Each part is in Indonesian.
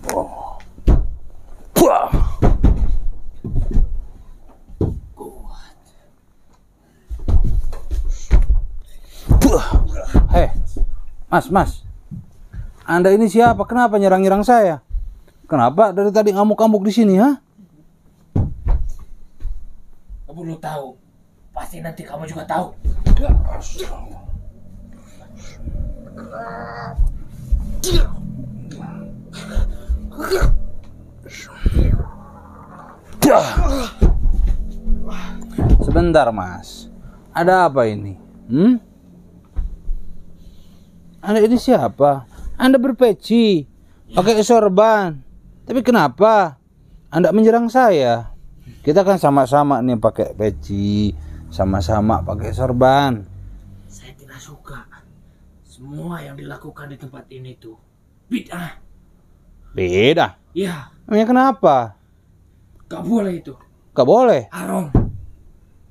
Oh. Wah. Hei, Mas. Anda ini siapa? Kenapa nyerang-nyerang saya? Kenapa dari tadi ngamuk-ngamuk di sini, ha? Kamu belum tahu. Pasti nanti kamu juga tahu. Sebentar, Mas. Ada apa ini? Anda ini siapa? Anda berpeci, pakai sorban. Tapi kenapa Anda menyerang saya? Kita kan sama-sama nih pakai peci, sama-sama pakai sorban. Saya tidak suka. Semua yang dilakukan di tempat ini tuh bid'ah. Beda. Iya. Emangnya kenapa? Gak boleh itu. Gak boleh. Haram.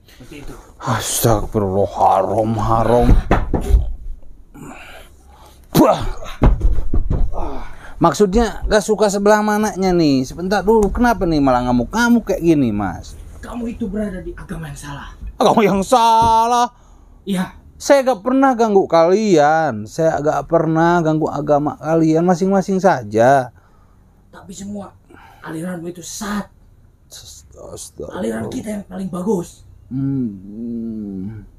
Seperti itu. Astagfirullah, haram. Wah. Maksudnya gak suka sebelah mananya nih? Sebentar dulu, kenapa nih malah ngamuk-ngamuk kayak gini, Mas? Kamu itu berada di agama yang salah. Kamu yang salah. Iya. Saya gak pernah ganggu kalian. Saya gak pernah ganggu agama kalian, masing-masing saja. Tapi semua aliranmu itu sesat. Aliran kita yang paling bagus.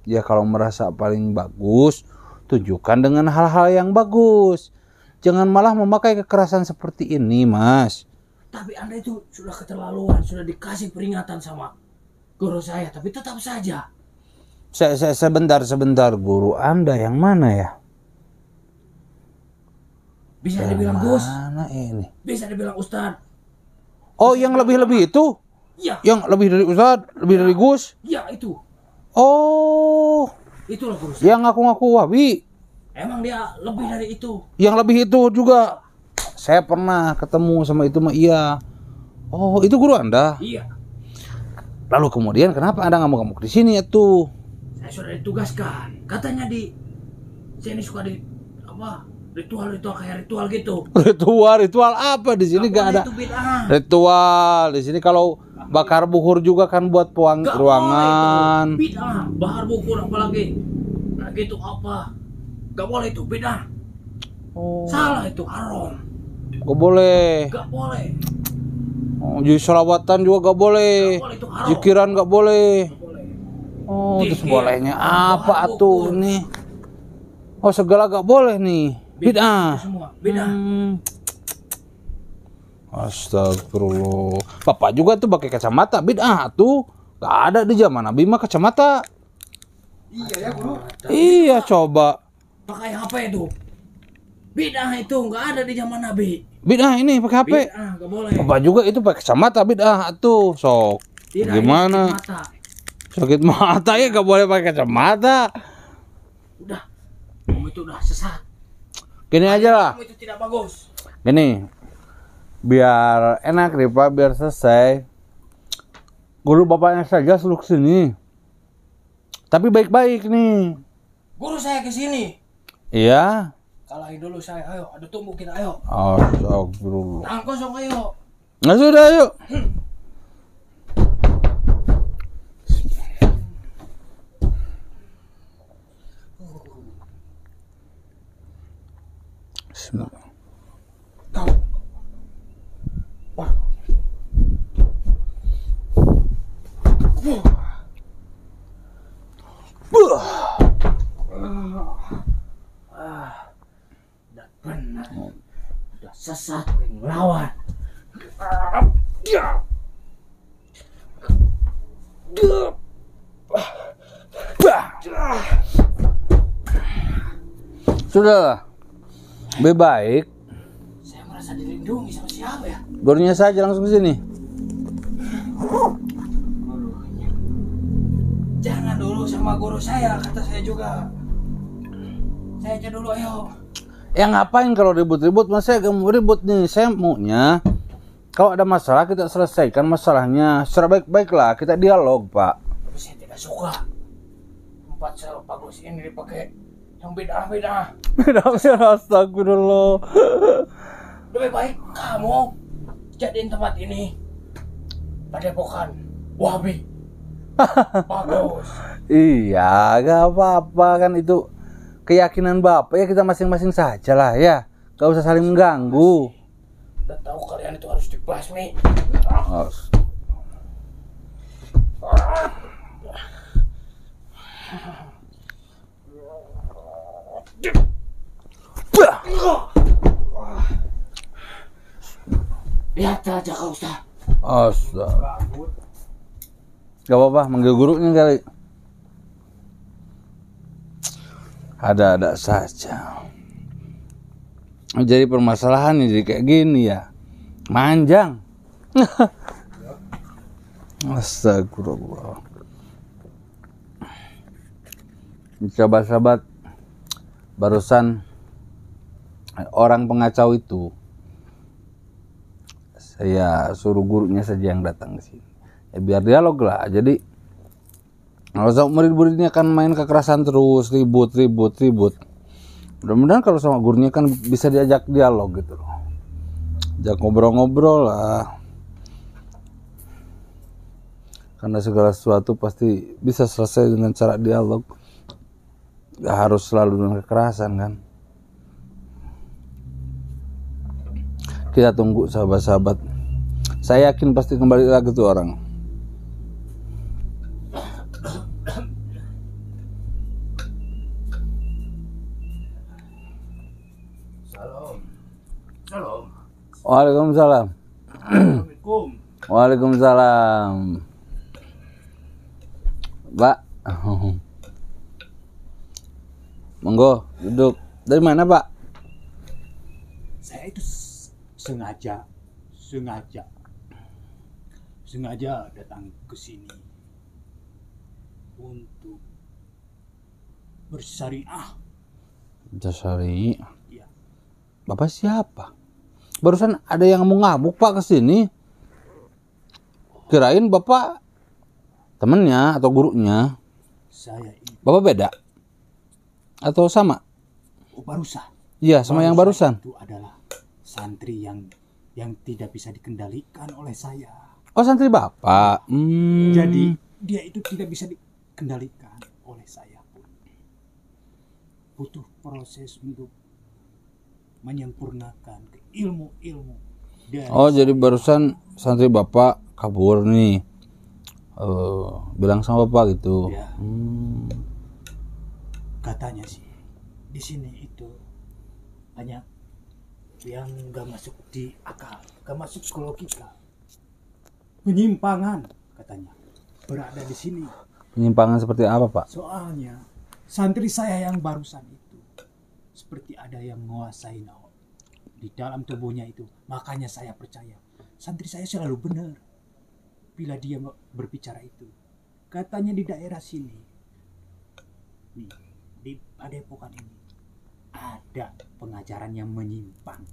Ya kalau merasa paling bagus, tunjukkan dengan hal-hal yang bagus. Jangan malah memakai kekerasan seperti ini, Mas. Tapi Anda itu sudah keterlaluan, sudah dikasih peringatan sama guru saya, tapi tetap saja. Sebentar, guru Anda yang mana ya? Bisa dibilang Gus. Mana ini? Bisa dibilang Ustad. Oh, yang lebih-lebih itu? Iya. Yang lebih dari Ustad, lebih dari Gus? Iya, itu. Oh. Itulah guru saya. Yang ngaku-ngaku Wahabi. Emang dia lebih dari itu. Yang lebih itu juga. Saya pernah ketemu sama itu mah iya. Oh, itu guru Anda? Iya. Lalu kemudian kenapa Anda ngamuk-ngamuk di sini itu? Saya sudah ditugaskan. Katanya di sini suka di apa? Ritual kayak ritual gitu. Ritual apa di sini? Gak ada ritual di sini. Kalau bakar bukur juga kan buat ruangan. Bid'ah, bakar bukur apalagi. Nah gitu apa? Gak boleh itu bid'ah. Oh. Salah itu, haram. Gak boleh. Gak boleh. Oh, jadi sholawatan juga gak boleh. Gak boleh itu haram. Zikiran gak boleh. Gak boleh. Oh, terus bolehnya apa tuh nih? Oh, segala gak boleh nih. Bid'ah. Semua bid'ah. Astagfirullah. Bapak juga tuh pakai kacamata, bid'ah tuh. Gak ada di zaman Nabi mah kacamata. Iya ya, Guru. Iya, coba. Pakai HP itu. Bid'ah itu nggak ada di zaman Nabi. Bid'ah ini pakai HP. Bid'ah nggak boleh. Bapak juga itu pakai kacamata, bid'ah tuh. Sok. Tidak, gimana? Sakit mata ya gak boleh pakai kacamata. Udah. Kamu itu udah sesat. Gini aja lah. Kamu itu tidak bagus. Gini. Biar enak nih Pak, biar selesai. Guru bapaknya saja suruh kesini. Tapi baik-baik nih. Guru saya ke sini. Iya. Kalahin dulu saya, ayo. Ada tumbukin, ayo. Astagfirullah. Tangan kosong, ayo. Nggak sudah, ayo. Bismillah. Kau. Wah. Udah benar. Udah sesat, ngelawan. Sudah. Lebih baik. Saya merasa dilindungi sama siapa ya? Gurunya saja langsung ke sini. Gurunya. Jangan dulu sama guru saya, kata saya juga. Saya aja dulu, ayo. Ya ngapain kalau ribut-ribut? Mas saya gak mau ribut nih. Saya maunya kalau ada masalah kita selesaikan masalahnya secara baik-baik lah. Kita dialog, Pak. Tapi saya tidak suka tempat sel bagus ini dipakai yang beda-beda. Astagfirullah. Lebih baik kamu jadiin tempat ini padepokan Wahabi. Bagus. Iya, gak apa-apa kan itu keyakinan Bapak ya, kita masing-masing saja lah ya. Gak usah saling mengganggu. Udah tahu kalian itu harus dibasmi. Oh. Lihat saja kau Ustaz. Astaga. Gak apa-apa, manggil gurunya kali. Ada-ada saja. Jadi permasalahannya jadi kayak gini ya. Manjang. Astagfirullah. Sahabat-sahabat, barusan orang pengacau itu saya suruh gurunya saja yang datang ke sini. Ya biar dialog lah. Jadi kalau sama murid-muridnya kan main kekerasan terus, ribut. Mudah-mudahan kalau sama gurunya kan bisa diajak dialog gitu loh. Ajak ngobrol-ngobrol lah. Karena segala sesuatu pasti bisa selesai dengan cara dialog. Gak harus selalu dengan kekerasan kan. Kita tunggu sahabat-sahabat. Saya yakin pasti kembali lagi tuh orang. Salam. Waalaikumsalam. Assalamualaikum. Waalaikumsalam. Pak. Monggo, duduk. Dari mana, Pak? Saya itu sengaja datang ke sini untuk bersyariah. Dasari. Ya, Bapak siapa? Barusan ada yang mau ngamuk Pak ke sini. Kirain Bapak temennya atau gurunya. saya ini Bapak beda? Atau sama? barusan. Iya, sama yang barusan. Itu adalah santri yang tidak bisa dikendalikan oleh saya. Oh, santri Bapak. Jadi dia itu tidak bisa dikendalikan oleh saya pun. Butuh proses untuk menyempurnakan ilmu-ilmu dari Oh, jadi barusan santri Bapak kabur nih. Bilang sama Bapak gitu. Ya. Katanya sih di sini itu banyak yang gak masuk di akal, gak masuk ke logika, penyimpangan katanya berada di sini. Penyimpangan seperti apa, Pak? Soalnya santri saya yang barusan itu seperti ada yang menguasai di dalam tubuhnya itu. Makanya saya percaya santri saya selalu benar bila dia berbicara itu. Katanya di daerah sini, nih, di padepokan ini ada pengajaran yang menyimpang.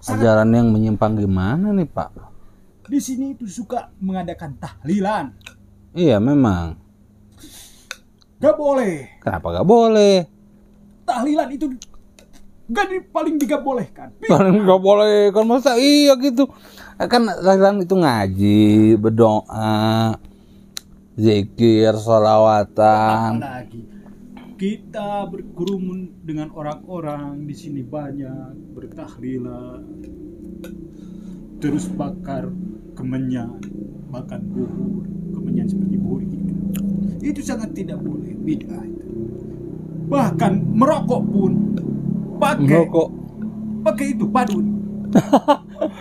Ajaran yang menyimpang gimana nih, Pak? Di sini itu suka mengadakan tahlilan. Iya, memang. Gak boleh. Kenapa gak boleh? Tahlilan itu paling gak bolehkan. Kan gak boleh, kan masa iya gitu. Kan tahlilan itu ngaji, berdoa, zikir, sholawatan. Apalagi kita berkerumun dengan orang-orang di sini banyak bertahlilan, terus bakar kemenyan, makan bubur, kemenyan seperti bubur itu sangat tidak boleh, bid'ah itu. Bahkan merokok pun pakai itu padun.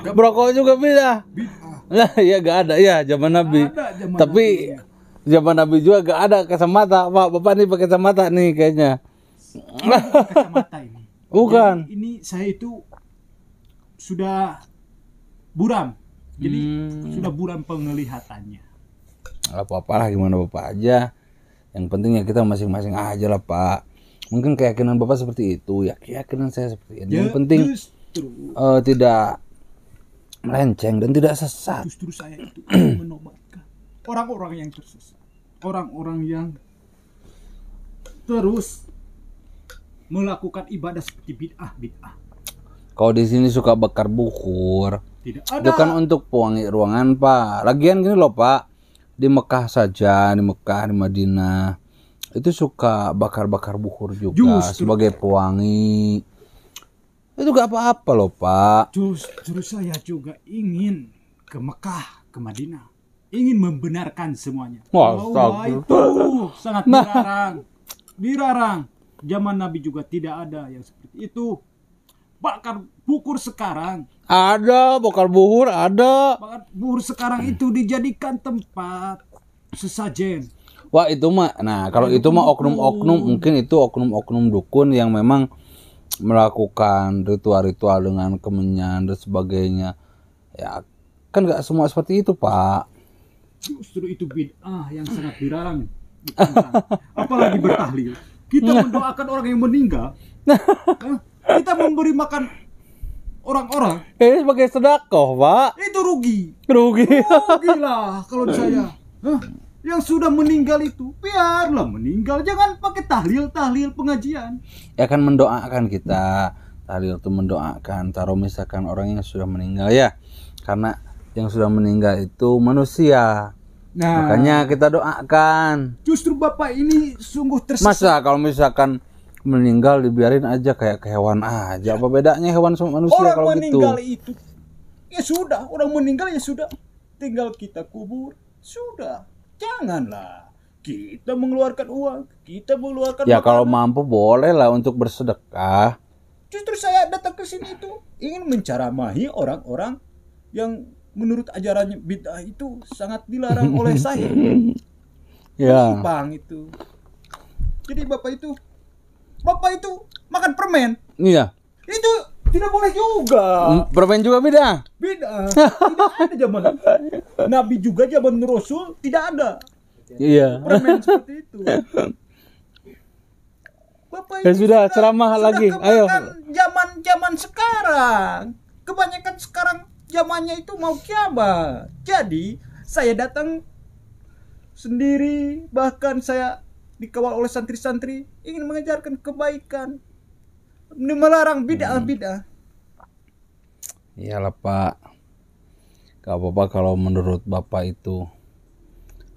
Merokok juga beda. Bid'ah. Nah, ya gak ada ya zaman Nabi. Ada zaman Tapi Nabi. zaman Nabi juga gak ada kacamata. Pak, Bapak nih pakai kacamata nih kayaknya. Kacamata ini. Bukan. Jadi, ini saya itu sudah buram. Jadi sudah buram penglihatannya. Gak apa-apa lah, gimana Bapak aja. Yang penting ya kita masing-masing aja lah, Pak. Mungkin keyakinan Bapak seperti itu, ya keyakinan saya seperti ini. Yang penting tidak melenceng dan tidak sesat. Justru saya itu ingin menobatkan orang-orang yang tersesat, orang-orang yang terus melakukan ibadah seperti bid'ah. Kalau di sini suka bakar bukur. Tidak Itu ada. kan untuk pewangi ruangan, Pak. Lagian gini loh, Pak. Di Mekah saja, di Mekah, di Madinah, itu suka bakar-bakar bukur juga Justru. sebagai pewangi. Itu gak apa-apa loh, Pak. Justru saya juga ingin ke Mekah, ke Madinah. Ingin membenarkan semuanya. Bahwa itu sangat dilarang. Dilarang. Zaman Nabi juga tidak ada yang seperti itu. Bakar bukur sekarang. Ada bakar bukur, ada. Bakar bukur sekarang itu dijadikan tempat sesajen. Wah itu mah, nah kalau itu mah oknum-oknum, mungkin itu oknum-oknum dukun yang memang melakukan ritual-ritual dengan kemenyan dan sebagainya. Ya kan nggak semua seperti itu, Pak. Justru itu bid'ah yang sangat dilarang. Apalagi bertahlil. Kita mendoakan orang yang meninggal. Kita memberi makan orang-orang. Ini sebagai sedekah, Pak. Itu rugi. Rugi. Rugilah kalau saya. Yang sudah meninggal itu biarlah meninggal, jangan pakai tahlil pengajian. Ya kan mendoakan kita. Tahlil itu mendoakan. Taruh misalkan orang yang sudah meninggal ya. Karena yang sudah meninggal itu manusia. Nah, Makanya kita doakan. justru Bapak ini sungguh tersesat. Masa kalau misalkan meninggal dibiarin aja kayak hewan aja. Apa bedanya hewan sama manusia Orang kalau gitu? meninggal itu ya sudah, orang meninggal ya sudah, tinggal kita kubur. Sudah. Janganlah kita mengeluarkan uang, kita mengeluarkan Ya kalau makanan. mampu boleh lah untuk bersedekah. Justru saya datang ke sini itu ingin menceramahi orang-orang yang menurut ajarannya bid'ah itu sangat dilarang oleh saya. Ya. Bang itu. Jadi Bapak itu makan permen. Iya. Itu tidak boleh juga. Permen juga beda. Bid'ah. Tidak ada zaman Nabi juga, zaman Rasul tidak ada Iya. permen seperti itu. Bapak Ya ini sudah, ceramah lagi. Ayo. Zaman sekarang. Kebanyakan sekarang zamannya itu mau kiamat. Jadi saya datang sendiri, bahkan saya dikawal oleh santri-santri ingin mengajarkan kebaikan, melarang bid'ah. Iyalah Pak. Gak apa-apa kalau menurut Bapak itu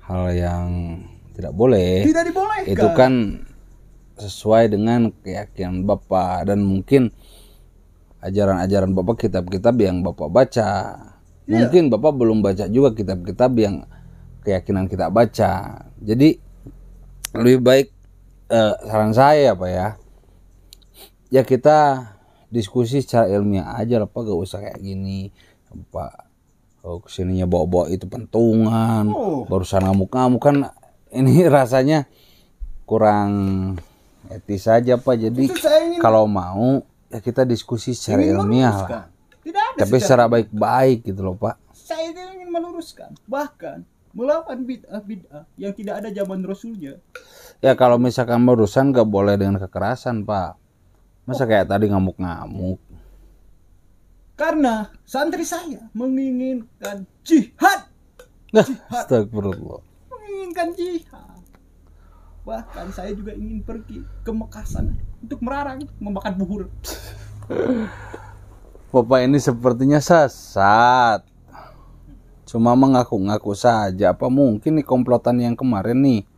hal yang tidak boleh. Tidak dibolehkan. Itu kan sesuai dengan keyakinan Bapak dan mungkin ajaran-ajaran Bapak, kitab-kitab yang Bapak baca. Mungkin Bapak belum baca juga kitab-kitab yang keyakinan kita baca. Jadi lebih baik saran saya Pak ya kita diskusi secara ilmiah aja lah Pak, gak usah kayak gini Pak. Kalau kesininya bawa-bawa itu pentungan, barusan ngamuk-ngamuk kan ini rasanya kurang etis saja Pak. Jadi kalau mau ya kita diskusi secara ilmiah lah. Tidak ada Tapi secara baik-baik gitu loh Pak. Saya ingin meluruskan, bahkan melawan bid'ah yang tidak ada zaman Rasulnya. Ya kalau misalkan urusan gak boleh dengan kekerasan Pak. Masa kayak tadi ngamuk-ngamuk. Karena santri saya menginginkan jihad. Astagfirullah. Menginginkan jihad. Bahkan saya juga ingin pergi ke Mekah sana untuk merarang memakan buhur. Bapak ini sepertinya sesat. Cuma mengaku-ngaku saja. Apa mungkin nih komplotan yang kemarin nih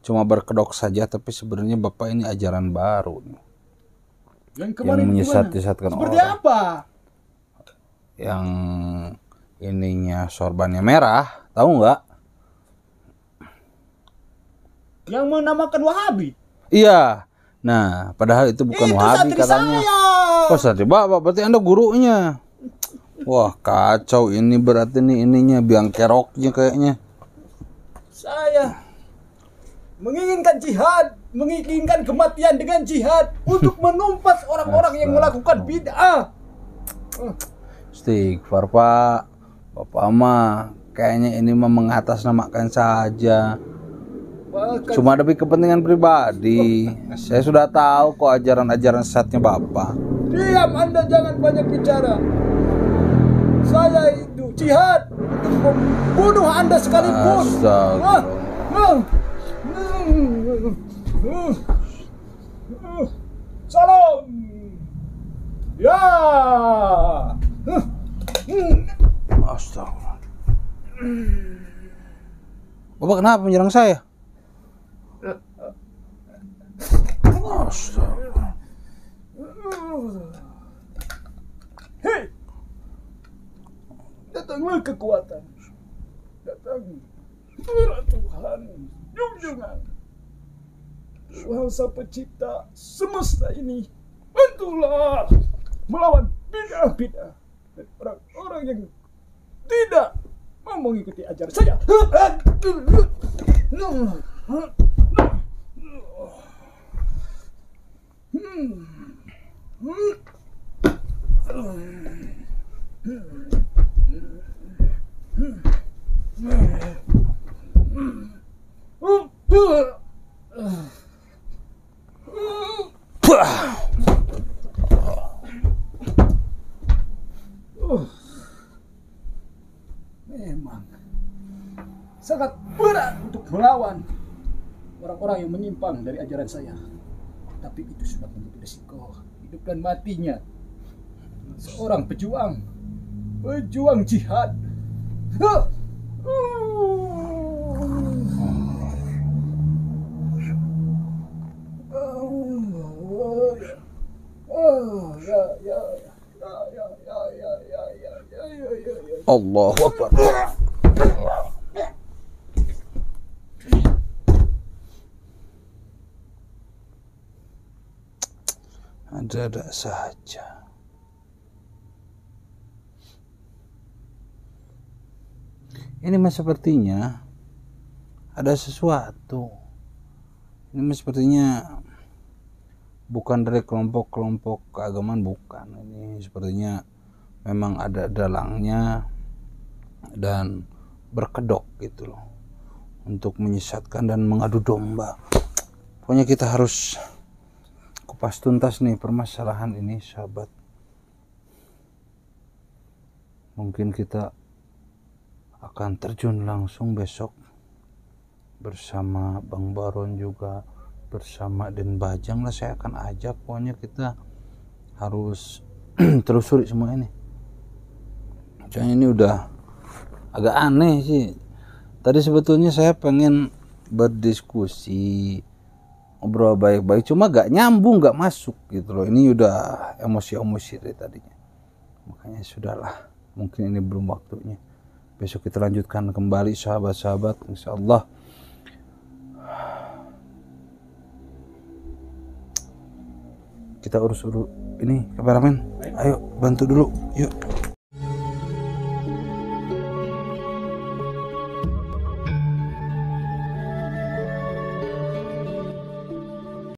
cuma berkedok saja, tapi sebenarnya Bapak ini ajaran baru nih. Yang menyesat-nyesatkan seperti orang. apa? Yang ininya sorbannya merah, tahu nggak? Yang menamakan Wahabi. Iya. Nah, padahal itu bukan Wahabi katanya. Oh, santri Bapak, berarti Anda gurunya. Wah, kacau ini berarti nih ininya biang keroknya kayaknya. Saya menginginkan jihad, menginginkan kematian dengan jihad untuk menumpas orang-orang yang melakukan bid'ah. Istighfar Pak. Bapak mah kayaknya ini mah mengatasnamakan saja. Bahkan Cuma demi kepentingan pribadi. Saya sudah tahu kok ajaran-ajaran sesatnya Bapak. diam, Anda jangan banyak bicara. Saya itu jihad untuk membunuh Anda sekalipun. Salam. Ya. Astaga. Bapak kenapa menyerang saya? Astaga. Hei, datanglah kekuatan, datang suara Tuhan, junjungan, Tuhan Sang Pencipta semesta ini, bantulah melawan bidah-bidah dan orang-orang yang tidak mau mengikuti ajaran saya. Memang sangat berat untuk melawan orang-orang yang menyimpang dari ajaran saya. Tapi itu sudah menjadi risiko hidup dan matinya seorang pejuang jihad. Allahu Akbar. Ada-ada saja. Ini mah sepertinya ada sesuatu. Ini mah sepertinya bukan dari kelompok-kelompok keagamaan, bukan. Ini sepertinya memang ada dalangnya dan berkedok gitu loh, untuk menyesatkan dan mengadu domba. Pokoknya kita harus kupas tuntas nih permasalahan ini, sahabat. Mungkin kita akan terjun langsung besok bersama Bang Baron, juga bersama Den Bajang lah. Saya akan ajak, pokoknya kita harus telusuri semua ini. Soalnya ini udah agak aneh sih. Tadi sebetulnya saya pengen berdiskusi, ngobrol baik-baik, cuma gak nyambung, gak masuk gitu loh. Ini udah emosi-emosi dari tadinya. Makanya sudahlah, mungkin ini belum waktunya. Besok kita lanjutkan kembali, sahabat-sahabat, insyaallah. Kita urus dulu ini kameramen. Ayo bantu dulu, yuk.